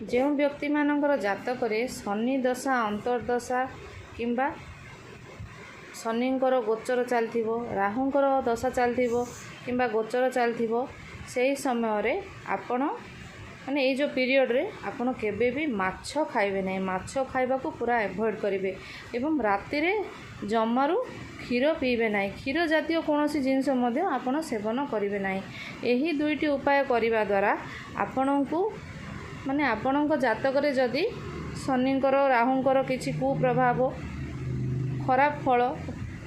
जो व्यक्ति मानकर जातक शनि दशा अंतर्दशा किंबा शनिंकर गोचर चलती राहुंकर दशा चलती किंबा गोचर चलती से समय रे आपण माने ये जो पीरियड रे आपण केबे भी माछ खाइबे नहीं। माछ खाइबा को पूरा एवॉइड करेंगे एवं राति रे जमारू क्षीर पीबे नहीं। क्षीर जातीय कौन सी जिनस आपण सेवन करेंगे नहीं। यही दुईटी उपाय करने द्वारा आपण को माने आपण जातक जदि शनिंकर राहुंकर किसी कुप्रभाव खराब फल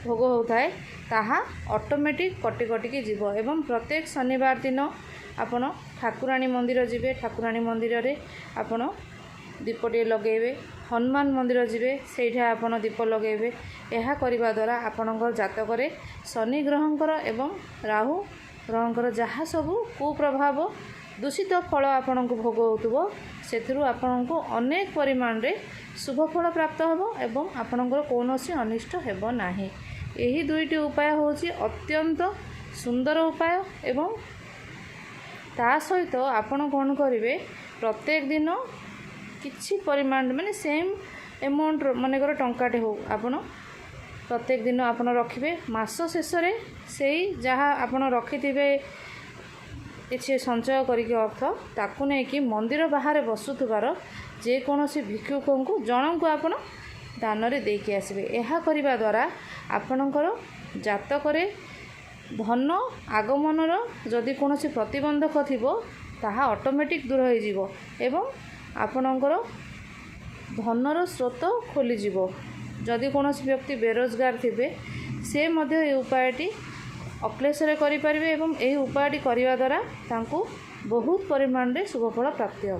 भोग होता है ताहा ऑटोमेटिक कटि कटिकी जीव। एवं प्रत्येक शनिवार दिन आपण ठाकुराणी मंदिर जीवे। ठाकुराणी मंदिर रे आपण दीपटे लगेबे। हनुमान मंदिर जीवे सेठा आपण दीप लगेबे। यह करने द्वारा आपण जातक शनि ग्रहंकर एवं राहु ग्रहंकर जहाँ सबू कुप्रभाव दूषित फल आपण को भोग होतुबो सेथिरु आपण को अनेक परिमाण रे शुभ फल प्राप्त होबो एवं आपणकर कौनसी अनिष्ट हेबो नाही। यही दुईटी उपाय होची अत्यंत सुंदर उपाय एवं ता सहित आपण कौन करेंगे प्रत्येक दिन किछि परिमाण माने सेम अमाउंट मानेकर टंकाटे हो आपण प्रत्येक दिन आपण रखिबे। मास शेष रे सेही जहाँ आपण रखिथिबे किसी संचय करके अर्थ ताकू नहीं कि मंदिर बाहर बसुथबार जेकोसी भिक्षुक को जन को आपण दान रे देके आसबे। यह करने द्वारा आपणकर जातक धन आगमनर जदि कौन प्रतिबंधक थिबो ताहा ऑटोमेटिक दूर हो जिवो एवं आपणकर धनर स्रोत खोली जिवो। जदि कौन व्यक्ति बेरोजगार थिबे से मध्य ये उपायटी अक्लेशरे करें एवं यही उपायटी करने द्वारा तांकु बहुत परिमाण रे शुभफल प्राप्ति हो।